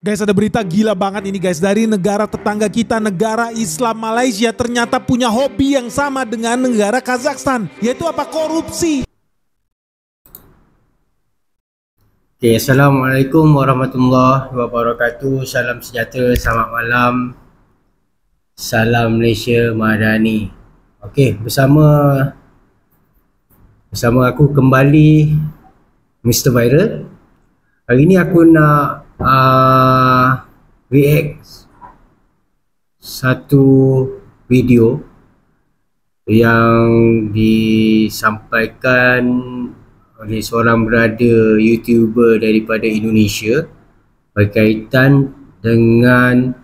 Guys, ada berita gila banget ini guys. Dari negara tetangga kita, negara Islam Malaysia, ternyata punya hobi yang sama dengan negara Kazakhstan, yaitu apa? Korupsi. Okay, Assalamualaikum warahmatullahi wabarakatuh. Salam sejahtera, selamat malam. Salam Malaysia Madani. Okay, bersama aku kembali Mr. Viral. Hari ni aku nak react satu video yang disampaikan oleh seorang brother YouTuber daripada Indonesia berkaitan dengan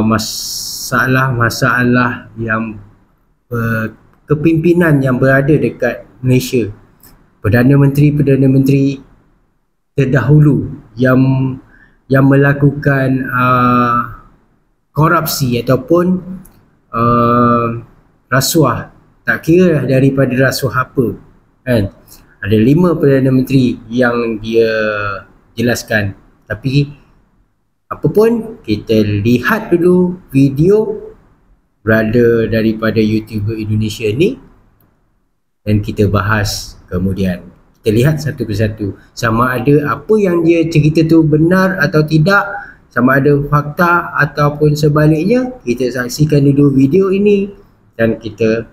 masalah-masalah yang kepimpinan yang berada dekat Malaysia. Perdana Menteri terdahulu yang melakukan korupsi ataupun rasuah, tak kira daripada rasuah apa kan. Ada 5 Perdana Menteri yang dia jelaskan. Tapi apapun, kita lihat dulu video brother daripada YouTuber Indonesia ni dan kita bahas kemudian. Kita lihat satu persatu sama ada apa yang dia cerita tu benar atau tidak, sama ada fakta ataupun sebaliknya. Kita saksikan dulu video ini dan kita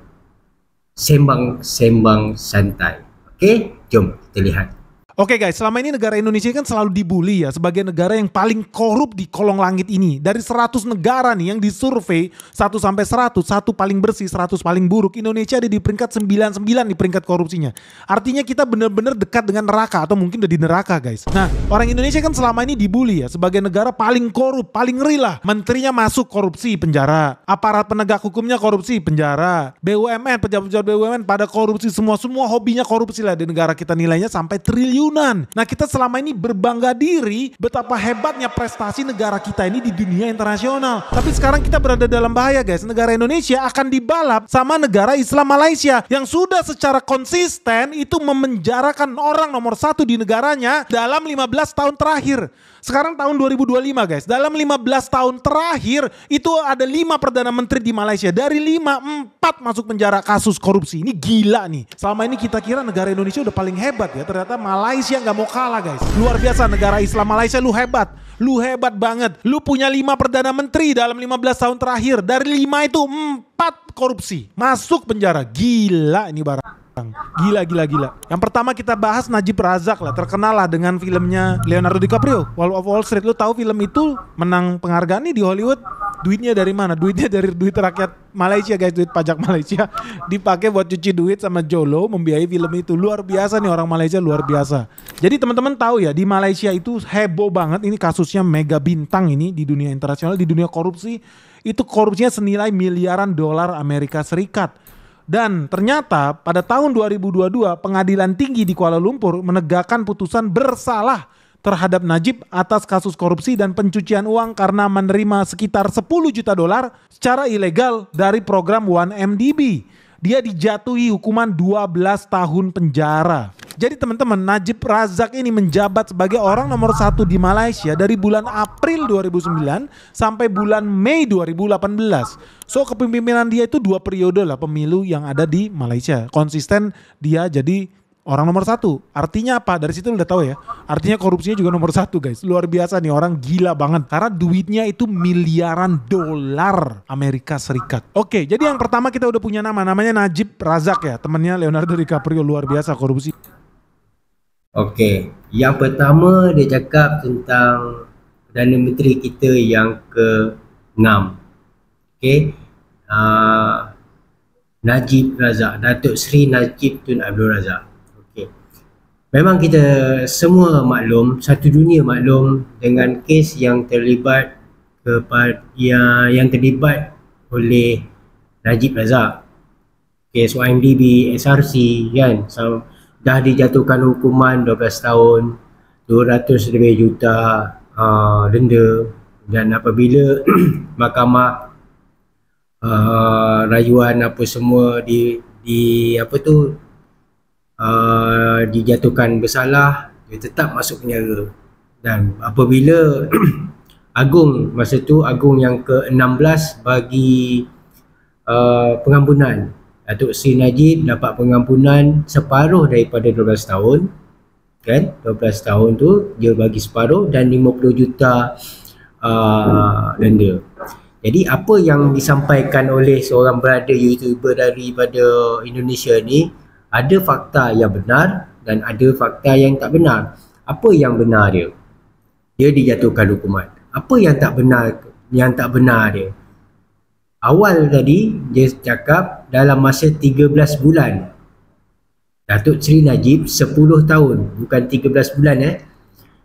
sembang-sembang santai. Okey, jom kita lihat. Oke guys, selama ini negara Indonesia kan selalu dibully ya sebagai negara yang paling korup di kolong langit ini. Dari 100 negara nih yang disurvei 1 sampai 100, 1 paling bersih, 100 paling buruk, Indonesia ada di peringkat 99 di peringkat korupsinya. Artinya kita benar-benar dekat dengan neraka atau mungkin udah di neraka guys. Nah, orang Indonesia kan selama ini dibully ya sebagai negara paling korup, paling ngeri lah. Menterinya masuk korupsi, penjara. Aparat penegak hukumnya korupsi, penjara. BUMN, pejabat-pejabat BUMN pada korupsi, semua hobinya korupsi lah di negara kita, nilainya sampai triliun. Nah, kita selama ini berbangga diri betapa hebatnya prestasi negara kita ini di dunia internasional. Tapi sekarang kita berada dalam bahaya guys. Negara Indonesia akan dibalap sama negara Islam Malaysia yang sudah secara konsisten itu memenjarakan orang nomor 1 di negaranya dalam 15 tahun terakhir. Sekarang tahun 2025 guys. Dalam 15 tahun terakhir itu ada 5 Perdana Menteri di Malaysia. Dari 5, 4 masuk penjara kasus korupsi. Ini gila nih. Selama ini kita kira negara Indonesia udah paling hebat ya. Ternyata Malaysia nggak mau kalah guys. Luar biasa negara Islam Malaysia, lu hebat. Lu hebat banget. Lu punya 5 Perdana Menteri dalam 15 tahun terakhir. Dari 5 itu 4 korupsi. Masuk penjara. Gila ini barang. Gila. Yang pertama kita bahas Najib Razak lah, terkenal lah dengan filmnya Leonardo DiCaprio, Wolf of Wall Street. Lu tahu film itu menang penghargaan nih di Hollywood. Duitnya dari mana? Duitnya dari duit rakyat Malaysia guys, duit pajak Malaysia dipakai buat cuci duit sama Jolo membiayai film itu. Luar biasa nih orang Malaysia, luar biasa. Jadi teman-teman tahu ya, di Malaysia itu heboh banget ini kasusnya mega bintang ini di dunia internasional, di dunia korupsi. Itu korupsinya senilai miliaran dolar Amerika Serikat. Dan ternyata pada tahun 2022 Pengadilan Tinggi di Kuala Lumpur menegakkan putusan bersalah terhadap Najib atas kasus korupsi dan pencucian uang karena menerima sekitar 10 juta dolar secara ilegal dari program 1MDB. Dia dijatuhi hukuman 12 tahun penjara. Jadi teman-teman, Najib Razak ini menjabat sebagai orang nomor 1 di Malaysia dari bulan April 2009 sampai bulan Mei 2018. So kepemimpinan dia itu 2 periode lah pemilu yang ada di Malaysia. Konsisten dia jadi orang nomor 1. Artinya apa? Dari situ udah tahu ya. Artinya korupsinya juga nomor 1 guys. Luar biasa nih, orang gila banget. Karena duitnya itu miliaran dolar Amerika Serikat. Oke, jadi yang pertama kita udah punya namanya Najib Razak ya. Temannya Leonardo DiCaprio, luar biasa korupsi. Oke, yang pertama dia cakap tentang Perdana Menteri kita yang ke-6. Okey, Najib Razak, Datuk Seri Najib Tun Abdul Razak. Okey, memang kita semua maklum, satu dunia maklum dengan kes yang terlibat yang terlibat oleh Najib Razak. Kes YMDB, SRC kan, dah dijatuhkan hukuman 12 tahun, 200 lebih juta denda. Dan apabila mahkamah rayuan apa semua dijatuhkan bersalah, dia tetap masuk penjara. Dan apabila Agung masa tu, Agung yang ke-16 bagi pengampunan. Datuk Seri Najib dapat pengampunan separuh daripada 12 tahun, kan? 12 tahun tu dia bagi separuh dan 50 juta denda. Jadi apa yang disampaikan oleh seorang brother YouTuber daripada Indonesia ni, ada fakta yang benar dan ada fakta yang tak benar. Apa yang benar dia? Dia dijatuhkan hukuman. Apa yang tak benar? Yang tak benar dia, awal tadi dia cakap dalam masa 13 bulan. Datuk Seri Najib 10 tahun, bukan 13 bulan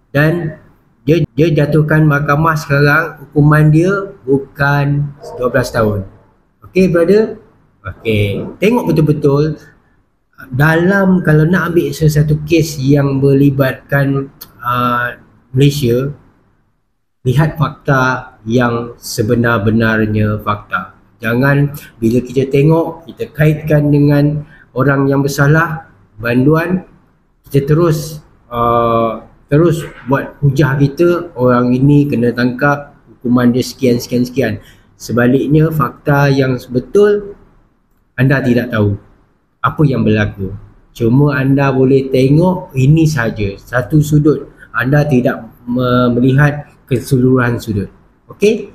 Dan dia jatuhkan mahkamah sekarang, hukuman dia bukan 12 tahun. Okey brother? Okey, tengok betul-betul dalam, kalau nak ambil sesuatu kes yang melibatkan Malaysia, lihat fakta yang sebenar-benarnya fakta. Jangan bila kita tengok, kita kaitkan dengan orang yang bersalah, banduan, kita terus buat hujah kita, orang ini kena tangkap, hukuman dia sekian. Sebaliknya fakta yang betul anda tidak tahu apa yang berlaku. Cuma anda boleh tengok ini saja, satu sudut. Anda tidak melihat keseluruhan sudut. Okey?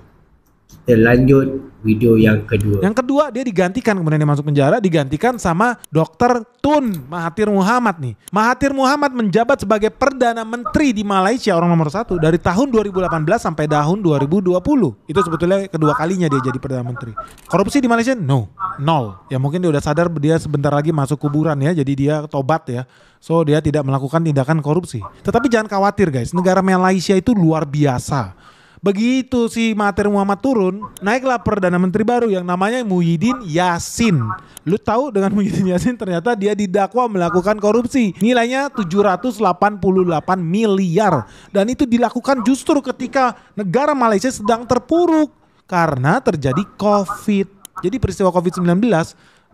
Kita lanjut video yang kedua. Yang kedua, dia digantikan, kemudian dia masuk penjara, digantikan sama Dr. Tun Mahathir Mohamad nih. Mahathir Mohamad menjabat sebagai Perdana Menteri di Malaysia, orang nomor 1 dari tahun 2018 sampai tahun 2020. Itu sebetulnya kedua kalinya dia jadi Perdana Menteri. Korupsi di Malaysia? No, nol. Ya mungkin dia udah sadar dia sebentar lagi masuk kuburan ya, jadi dia tobat ya. So dia tidak melakukan tindakan korupsi. Tetapi jangan khawatir guys, negara Malaysia itu luar biasa. Begitu si Mahathir Mohamad turun, naiklah Perdana Menteri baru yang namanya Muhyiddin Yassin. Lu tahu dengan Muhyiddin Yassin ternyata dia didakwa melakukan korupsi. Nilainya 788 miliar. Dan itu dilakukan justru ketika negara Malaysia sedang terpuruk karena terjadi COVID. Jadi peristiwa COVID-19,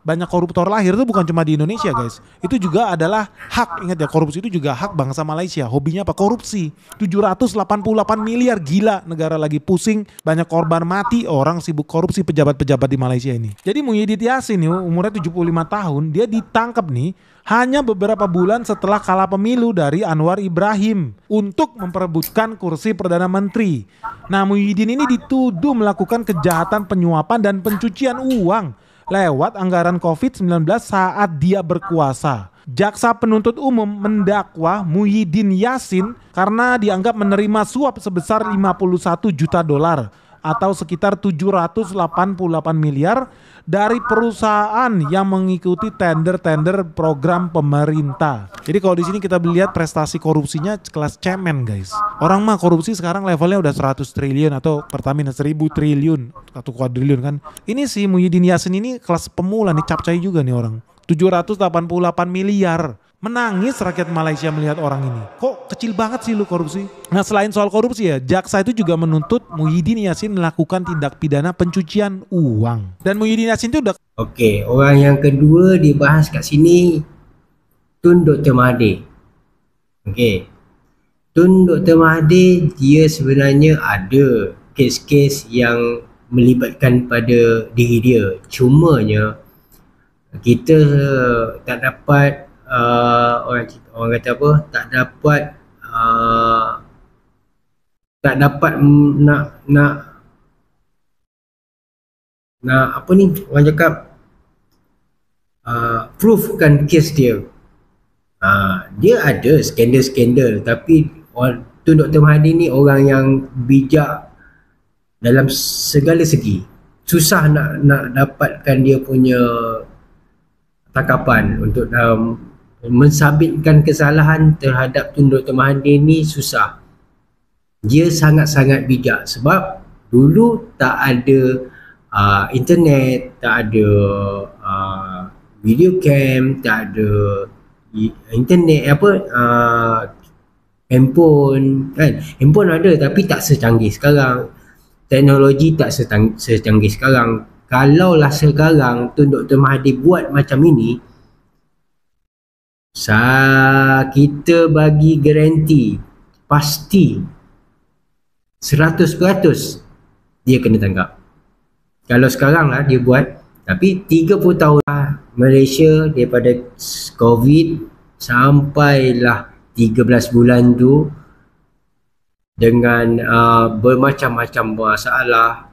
banyak koruptor lahir itu bukan cuma di Indonesia guys. Itu juga adalah hak, ingat ya, korupsi itu juga hak bangsa Malaysia. Hobinya apa? Korupsi. 788 miliar, gila, negara lagi pusing, banyak korban mati, orang sibuk korupsi, pejabat-pejabat di Malaysia ini. Jadi Muhyiddin Yassin nih, umurnya 75 tahun, dia ditangkap nih hanya beberapa bulan setelah kalah pemilu dari Anwar Ibrahim untuk memperebutkan kursi Perdana Menteri. Nah, Muhyiddin ini dituduh melakukan kejahatan penyuapan dan pencucian uang lewat anggaran COVID-19 saat dia berkuasa. Jaksa penuntut umum mendakwa Muhyiddin Yassin karena dianggap menerima suap sebesar 51 juta dolar atau sekitar 788 miliar dari perusahaan yang mengikuti tender-tender program pemerintah. Jadi kalau di sini kita lihat prestasi korupsinya kelas cemen guys. Orang mah korupsi sekarang levelnya udah 100 triliun atau Pertamina 1000 triliun atau kuadriliun kan. Ini si Muhyiddin Yassin ini kelas pemula nih, capcay juga nih orang. 788 miliar. Menangis rakyat Malaysia melihat orang ini. Kok kecil banget sih lu korupsi? Nah, selain soal korupsi ya, jaksa itu juga menuntut Muhyiddin Yassin melakukan tindak pidana pencucian uang. Dan Muhyiddin Yassin itu udah... Okey, orang yang kedua dibahas kat sini, Tun Dr. Mahathir. Okey. Tun Dr. Mahathir, dia sebenarnya ada kes-kes yang melibatkan pada diri dia. Cumanya kita tak dapat orang kata apa, tak dapat nak apa ni orang cakap, proofkan kes dia. Dia ada skandal-skandal, tapi Tun Dr. Mahathir ni orang yang bijak dalam segala segi. Susah nak dapatkan dia punya tangkapan untuk mensabitkan kesalahan terhadap Tun Dr. Mahathir ni susah. Dia sangat-sangat bijak sebab dulu tak ada internet, tak ada video cam, tak ada internet handphone kan. Handphone ada tapi tak secanggih sekarang. Teknologi tak secanggih sekarang. Kalaulah sekarang Tun Dr. Mahathir buat macam ini, kita bagi garanti pasti 100% dia kena tangkap. Kalau sekarang lah dia buat, tapi 30 tahun lah Malaysia daripada COVID sampailah 13 bulan tu dengan bermacam-macam masalah.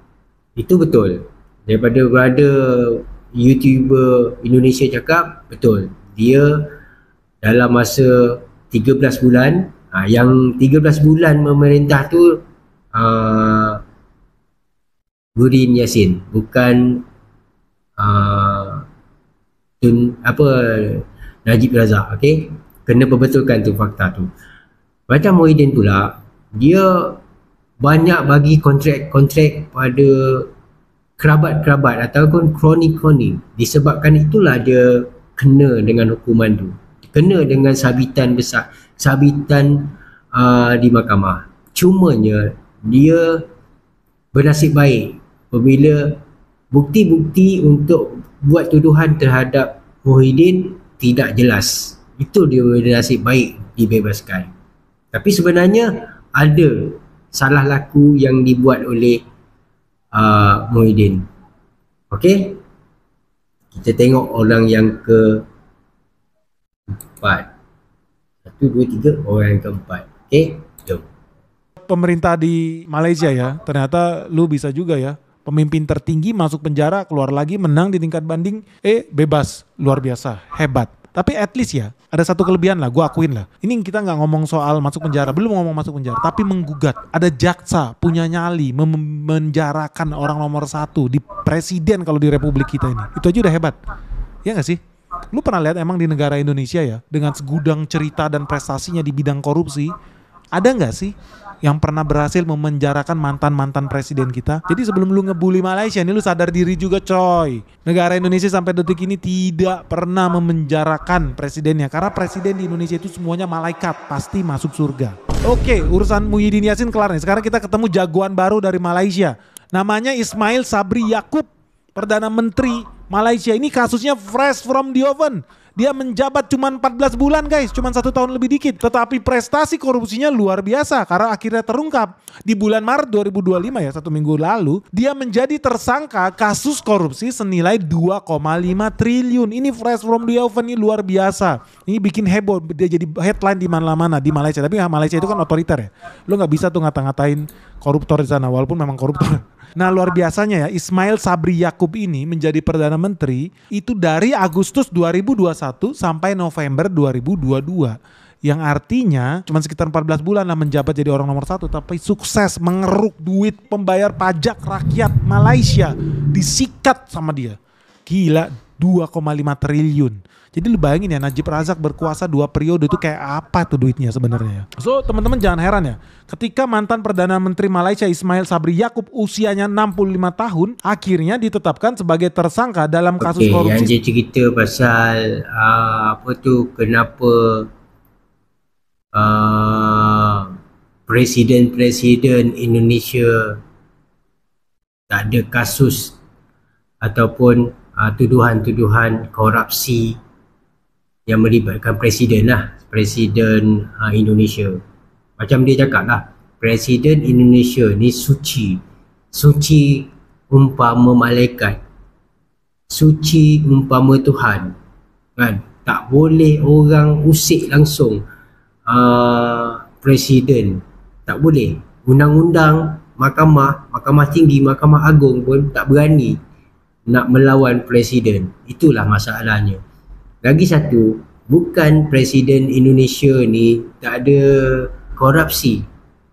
Itu betul. Daripada berada YouTuber Indonesia cakap, betul. Dia dalam masa 13 bulan, yang 13 bulan memerintah tu Nurdin Yassin, bukan Najib Razak. Okey, kena perbetulkan tu fakta tu. Macam Muhyiddin pula, dia banyak bagi kontrak-kontrak pada kerabat-kerabat ataupun kroni-kroni. Disebabkan itulah dia kena dengan hukuman tu, kena dengan sabitan besar, sabitan di mahkamah. Cumanya dia bernasib baik apabila bukti-bukti untuk buat tuduhan terhadap Muhyiddin tidak jelas. Itu dia bernasib baik dibebaskan. Tapi sebenarnya ada salah laku yang dibuat oleh Muhyiddin. Okey, kita tengok orang yang keempat. 1, 2, 3, orang yang keempat. Okey, jom. Pemerintah di Malaysia ya, ternyata lu bisa juga ya. Pemimpin tertinggi masuk penjara, keluar lagi, menang di tingkat banding, bebas. Luar biasa, hebat. Tapi at least ya, ada satu kelebihan lah, gue akuin lah. Ini kita gak ngomong soal masuk penjara, belum ngomong masuk penjara, tapi menggugat. Ada jaksa punya nyali, memenjarakan orang nomor 1 di presiden kalau di republik kita ini. Itu aja udah hebat. Ya gak sih? Lu pernah lihat emang di negara Indonesia ya, dengan segudang cerita dan prestasinya di bidang korupsi, ada gak sih yang pernah berhasil memenjarakan mantan-mantan presiden kita? Jadi sebelum lu ngebully Malaysia, ini lu sadar diri juga coy. Negara Indonesia sampai detik ini tidak pernah memenjarakan presidennya. Karena presiden di Indonesia itu semuanya malaikat, pasti masuk surga. Oke, urusan Muhyiddin Yassin kelar nih. Sekarang kita ketemu jagoan baru dari Malaysia. Namanya Ismail Sabri Yaakob, Perdana Menteri Malaysia. Ini kasusnya fresh from the oven. Dia menjabat cuma 14 bulan guys, cuma 1 tahun lebih dikit. Tetapi prestasi korupsinya luar biasa karena akhirnya terungkap. Di bulan Maret 2025 ya, 1 minggu lalu, dia menjadi tersangka kasus korupsi senilai 2,5 triliun. Ini fresh from the oven, ini luar biasa. Ini bikin heboh, dia jadi headline di mana-mana di Malaysia. Tapi Malaysia itu kan otoriter ya. Lo gak bisa tuh ngata-ngatain koruptor di sana, walaupun memang koruptor. Nah luar biasanya ya, Ismail Sabri Yaakob ini menjadi Perdana Menteri itu dari Agustus 2021 sampai November 2022. Yang artinya cuma sekitar 14 bulan lah menjabat jadi orang nomor 1. Tapi sukses mengeruk duit pembayar pajak rakyat Malaysia. Disikat sama dia. Gila, 2,5 triliun. Jadi lu bayangin ya, Najib Razak berkuasa 2 periode itu kayak apa tuh duitnya sebenarnya. So teman-teman jangan heran ya, ketika mantan Perdana Menteri Malaysia Ismail Sabri Yaakob usianya 65 tahun akhirnya ditetapkan sebagai tersangka dalam kasus korupsi. Yang dia cerita pasal kenapa presiden-presiden Indonesia tak ada kasus ataupun tuduhan-tuduhan korupsi yang melibatkan presiden lah, presiden Indonesia. Macam dia cakap lah, presiden Indonesia ni suci umpama malaikat, suci umpama Tuhan kan. Tak boleh orang usik langsung presiden, tak boleh. Undang-undang mahkamah tinggi, mahkamah agung pun tak berani nak melawan presiden. Itulah masalahnya. Lagi satu, bukan presiden Indonesia ni tak ada korupsi,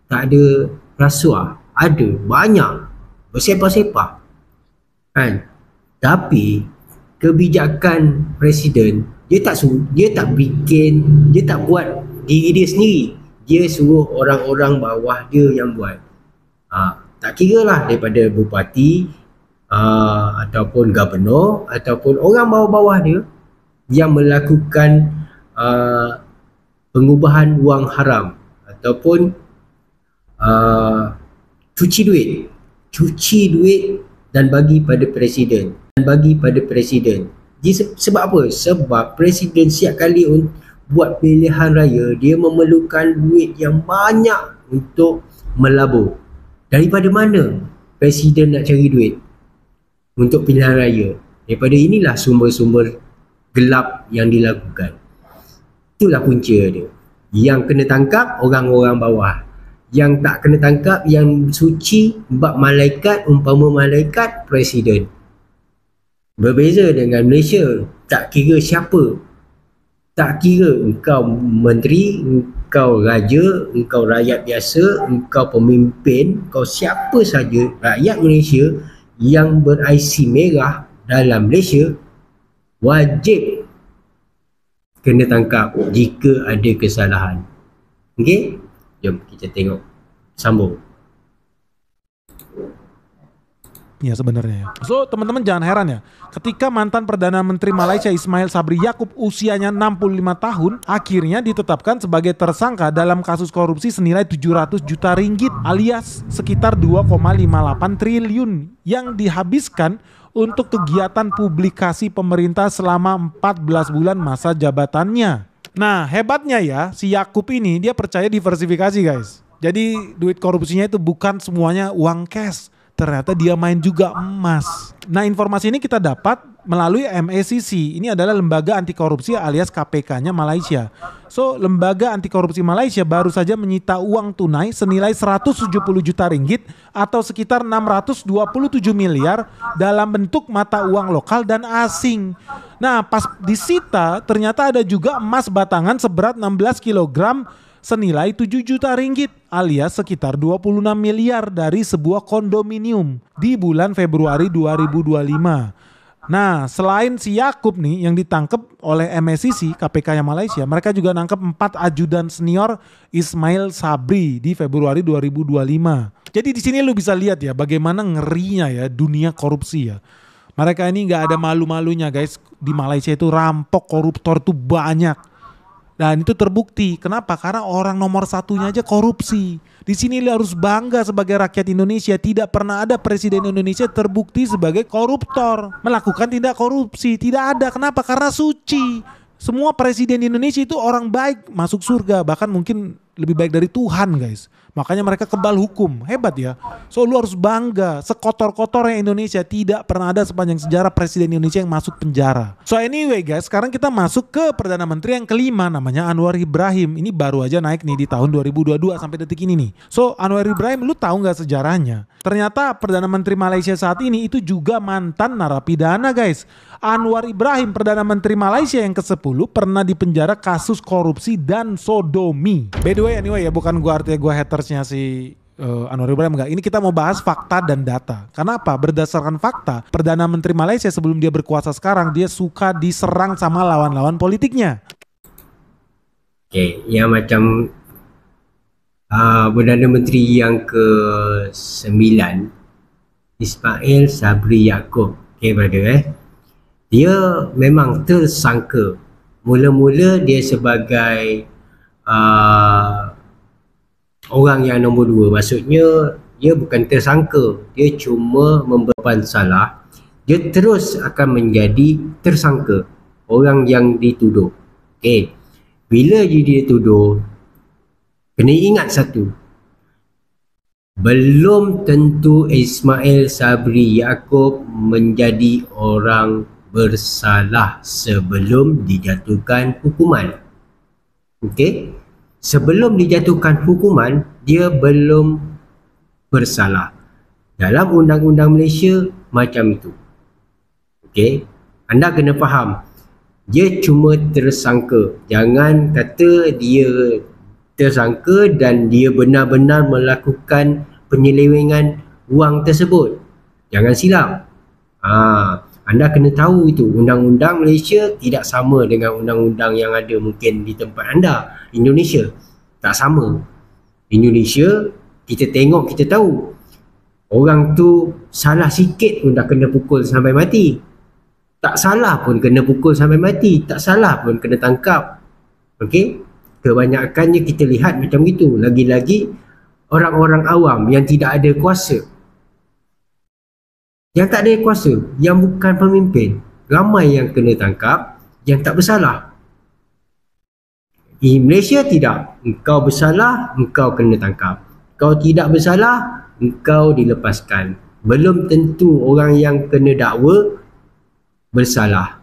tak ada rasuah, ada banyak bersepah-sepah kan. Tapi kebijakan presiden dia tak buat diri dia sendiri, dia suruh orang-orang bawah dia yang buat. Tak kira lah daripada bupati ataupun gubernur ataupun orang bawah-bawah dia yang melakukan pengubahan wang haram ataupun cuci duit dan bagi pada presiden. Sebab apa? Sebab presiden setiap kali buat pilihan raya dia memerlukan duit yang banyak untuk melabur. Daripada mana Presiden nak cari duit untuk pilihan raya? Daripada inilah sumber-sumber gelap yang dilakukan. Itulah punca dia. Yang kena tangkap orang-orang bawah. Yang tak kena tangkap, yang suci bab malaikat, umpama malaikat Presiden. Berbeza dengan Malaysia. Tak kira siapa. Tak kira engkau menteri, engkau raja, engkau rakyat biasa, engkau pemimpin, engkau siapa saja, rakyat Malaysia yang ber-IC merah dalam Malaysia wajib kena tangkap jika ada kesalahan. Okey? Jom kita tengok. Sambung. Ya sebenarnya ya. So teman-teman jangan heran ya, ketika mantan Perdana Menteri Malaysia Ismail Sabri Yaakob usianya 65 tahun akhirnya ditetapkan sebagai tersangka dalam kasus korupsi senilai 700 juta ringgit alias sekitar 2,58 triliun yang dihabiskan untuk kegiatan publikasi pemerintah selama 14 bulan masa jabatannya. Nah hebatnya ya, si Yaakob ini dia percaya diversifikasi guys. Jadi duit korupsinya itu bukan semuanya uang cash. Ternyata dia main juga emas. Nah informasi ini kita dapat melalui MACC. Ini adalah lembaga anti korupsi alias KPK-nya Malaysia. So lembaga anti korupsi Malaysia baru saja menyita uang tunai senilai 170 juta ringgit atau sekitar 627 miliar dalam bentuk mata uang lokal dan asing. Nah pas disita ternyata ada juga emas batangan seberat 16 kilogram senilai 7 juta ringgit alias sekitar 26 miliar dari sebuah kondominium di bulan Februari 2025. Nah selain si Yaakob nih yang ditangkap oleh MACC KPK yang Malaysia, mereka juga nangkep 4 ajudan senior Ismail Sabri di Februari 2025. Jadi di sini lu bisa lihat ya bagaimana ngerinya ya dunia korupsi ya. Mereka ini nggak ada malu-malunya guys. Di Malaysia itu rampok koruptor tuh banyak. Dan itu terbukti. Kenapa? Karena orang nomor satunya aja korupsi. Di sini lu harus bangga sebagai rakyat Indonesia. Tidak pernah ada presiden Indonesia terbukti sebagai koruptor. Melakukan tindak korupsi. Tidak ada. Kenapa? Karena suci. Semua presiden Indonesia itu orang baik. Masuk surga. Bahkan mungkin lebih baik dari Tuhan guys. Makanya mereka kebal hukum. Hebat ya. So lu harus bangga. Sekotor-kotornya Indonesia tidak pernah ada sepanjang sejarah presiden Indonesia yang masuk penjara. So anyway guys, sekarang kita masuk ke Perdana Menteri yang kelima namanya Anwar Ibrahim. Ini baru aja naik nih di tahun 2022 sampai detik ini nih. So Anwar Ibrahim lu tahu nggak sejarahnya? Ternyata Perdana Menteri Malaysia saat ini itu juga mantan narapidana guys. Anwar Ibrahim Perdana Menteri Malaysia yang ke-10 pernah dipenjara kasus korupsi dan sodomi. By the way anyway ya, bukan gua artinya gua hatersnya si Anwar Ibrahim enggak. Ini kita mau bahas fakta dan data. Kenapa? Berdasarkan fakta, Perdana Menteri Malaysia sebelum dia berkuasa sekarang dia suka diserang sama lawan-lawan politiknya. Okey, yang macam Perdana Menteri yang ke-9 Ismail Sabri Yaakob. Okey brother dia memang tersangka. Mula-mula dia sebagai orang yang nombor 2. Maksudnya dia bukan tersangka, dia cuma membuat salah. Dia terus akan menjadi tersangka, orang yang dituduh. Okay. Bila dia dituduh, kena ingat satu, belum tentu Ismail Sabri Yaakob menjadi orang bersalah sebelum dijatuhkan hukuman. Okey? Sebelum dijatuhkan hukuman, dia belum bersalah. Dalam undang-undang Malaysia macam itu. Okey? Anda kena faham. Dia cuma tersangka. Jangan kata dia tersangka dan dia benar-benar melakukan penyelewengan wang tersebut. Jangan silap. Anda kena tahu itu, undang-undang Malaysia tidak sama dengan undang-undang yang ada mungkin di tempat anda. Indonesia tak sama. Indonesia kita tengok, kita tahu orang tu salah sikit pun dah kena pukul sampai mati. Tak salah pun kena pukul sampai mati. Tak salah pun kena tangkap. Okey? Kebanyakannya kita lihat macam itu. Lagi-lagi orang-orang awam yang tidak ada kuasa. Yang tak ada kuasa, yang bukan pemimpin, ramai yang kena tangkap, yang tak bersalah. Di Malaysia tidak. Engkau bersalah, engkau kena tangkap. Kau tidak bersalah, engkau dilepaskan. Belum tentu orang yang kena dakwa bersalah.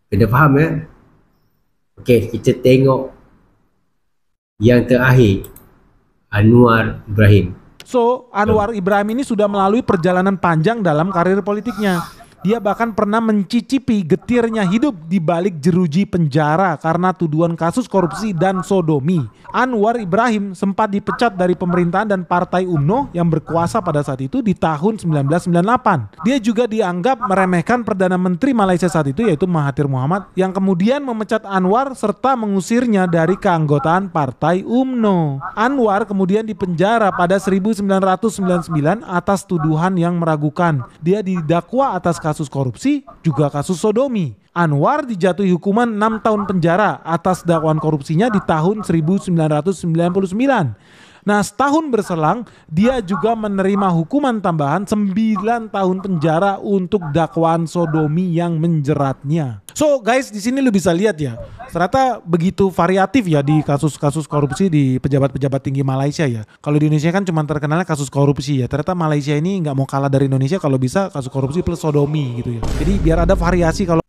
Kena faham ya? Okey, kita tengok yang terakhir, Anwar Ibrahim. So, Anwar Ibrahim ini sudah melalui perjalanan panjang dalam karir politiknya. Dia bahkan pernah mencicipi getirnya hidup di balik jeruji penjara karena tuduhan kasus korupsi dan sodomi. Anwar Ibrahim sempat dipecat dari pemerintahan dan Partai UMNO yang berkuasa pada saat itu di tahun 1998. Dia juga dianggap meremehkan Perdana Menteri Malaysia saat itu yaitu Mahathir Mohamad yang kemudian memecat Anwar serta mengusirnya dari keanggotaan Partai UMNO. Anwar kemudian dipenjara pada 1999 atas tuduhan yang meragukan. Dia didakwa atas kasus korupsi, juga kasus sodomi. Anwar dijatuhi hukuman 6 tahun penjara atas dakwaan korupsinya di tahun 1999. Nah, setahun berselang, dia juga menerima hukuman tambahan 9 tahun penjara untuk dakwaan sodomi yang menjeratnya. So guys, di sini lu bisa lihat ya, ternyata begitu variatif ya di kasus-kasus korupsi di pejabat-pejabat tinggi Malaysia ya. Kalau di Indonesia kan cuma terkenalnya kasus korupsi ya. Ternyata Malaysia ini nggak mau kalah dari Indonesia kalau bisa kasus korupsi plus sodomi gitu ya. Jadi biar ada variasi kalau.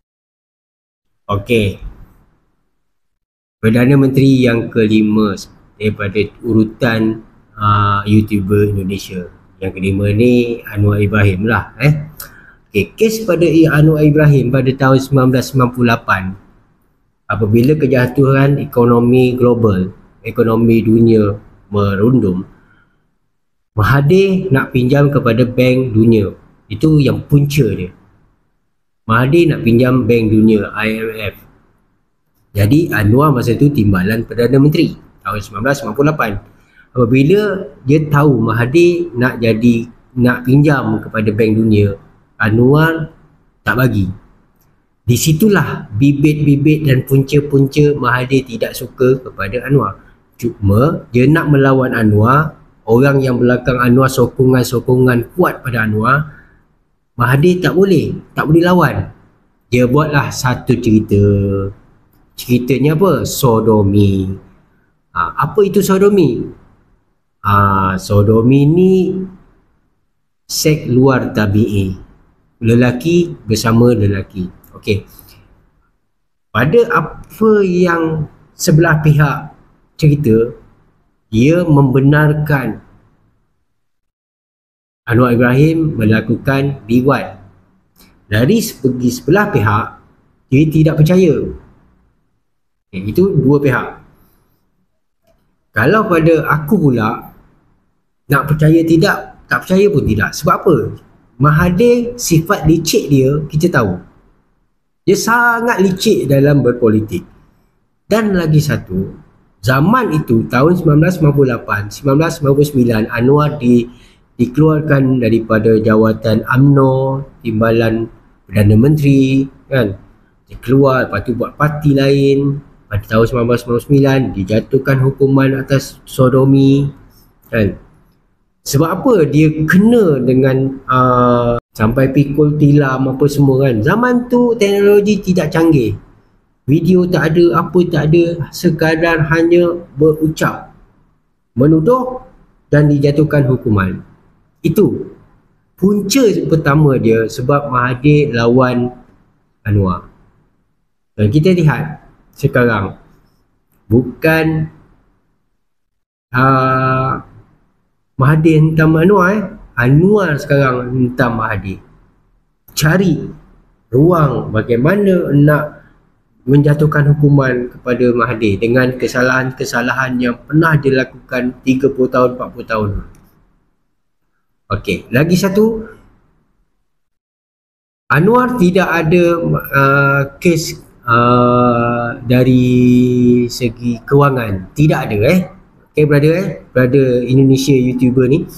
Okey. Perdana Menteri yang kelima daripada urutan YouTuber Indonesia. Yang kelima ni Anwar Ibrahim lah. Okay, kes pada Anwar Ibrahim pada tahun 1998 apabila kejatuhan ekonomi global, ekonomi dunia merundum, Mahathir nak pinjam kepada Bank Dunia. Itu yang punca dia. Mahathir nak pinjam Bank Dunia, IMF. Jadi Anwar masa tu timbalan Perdana Menteri tahun 1998. Apabila dia tahu Mahathir nak pinjam kepada Bank Dunia, Anwar tak bagi. Di situlah bibit-bibit dan punca-punca Mahathir tidak suka kepada Anwar. Cuma dia nak melawan Anwar, orang yang belakang Anwar sokongan-sokongan kuat pada Anwar, Mahathir tak boleh lawan. Dia buatlah satu cerita. Ceritanya apa? Sodomi. Apa itu sodomi? Sodomi ni seks luar tabi'i, lelaki bersama lelaki. Okey. Pada apa yang sebelah pihak cerita, dia membenarkan Anwar Ibrahim melakukan liwat. Dari segi sebelah pihak, dia tidak percaya. Itu dua pihak. Kalau pada aku pula, nak percaya tidak, tak percaya pun tidak. Sebab apa? Mahathir sifat licik dia, kita tahu. Dia sangat licik dalam berpolitik. Dan lagi satu, zaman itu tahun 1998, 1999 Anwar dikeluarkan daripada jawatan UMNO, timbalan Perdana Menteri kan. Dia keluar, lepas tu buat parti lain. Pada tahun 1999 dijatuhkan hukuman atas sodomi kan. Sebab apa dia kena dengan sampai pikul tilam apa semua kan. Zaman tu teknologi tidak canggih. Video tak ada, apa tak ada, sekadar hanya berucap, menuduh dan dijatuhkan hukuman. Itu punca pertama dia sebab Mahathir lawan Anwar. Dan kita lihat sekarang bukan Mahathir hentam Anwar, Anwar sekarang hentam Mahathir. Cari ruang bagaimana nak menjatuhkan hukuman kepada Mahathir dengan kesalahan-kesalahan yang pernah dilakukan 30 tahun, 40 tahun. Okey, lagi satu, Anwar tidak ada kes dari segi kewangan. Tidak ada Okay brother Indonesia YouTuber ni,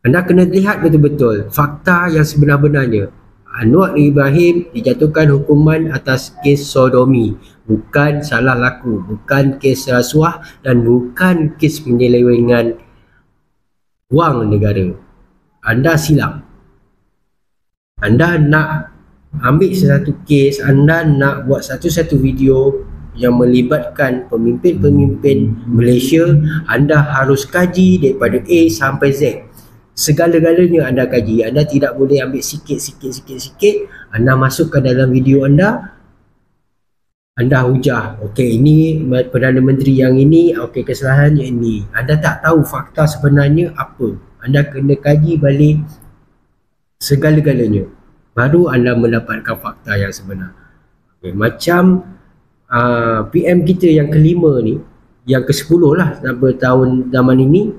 anda kena lihat betul-betul fakta yang sebenar-benarnya. Anwar Ibrahim dijatuhkan hukuman atas kes sodomi, bukan salah laku, bukan kes rasuah dan bukan kes penyelewengan wang negara. Anda silap. Anda nak ambil satu kes, anda nak buat satu-satu video yang melibatkan pemimpin-pemimpin Malaysia, anda harus kaji daripada A sampai Z. Segala-galanya anda kaji. Anda tidak boleh ambil sikit, anda masukkan dalam video anda hujah, okey ini Perdana Menteri yang ini, okey kesalahannya ini. Anda tak tahu fakta sebenarnya apa. Anda kena kaji balik segala-galanya, baru anda mendapatkan fakta yang sebenar. Okay, macam PM kita yang kelima ni, yang ke-10 lah tahun zaman ini,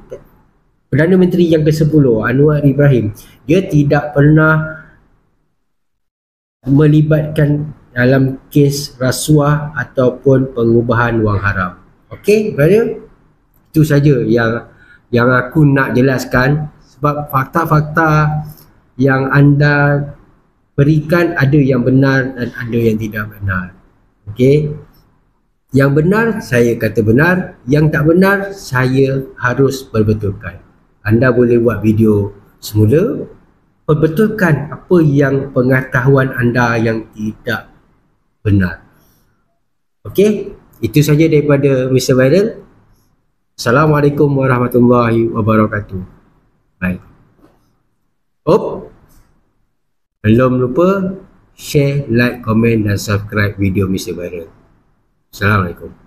Perdana Menteri yang ke-10 Anwar Ibrahim, dia tidak pernah melibatkan dalam kes rasuah ataupun pengubahan wang haram. Okey, brother, itu saja yang aku nak jelaskan, sebab fakta-fakta yang anda berikan ada yang benar dan ada yang tidak benar. Okey, yang benar saya kata benar, yang tak benar saya harus perbetulkan. Anda boleh buat video semula, perbetulkan apa yang pengetahuan anda yang tidak benar. Okey, itu saja daripada Mr. Viral. Assalamualaikum warahmatullahi wabarakatuh. Baik. Belum lupa share, like, komen dan subscribe video Mr. Viral. Assalamualaikum.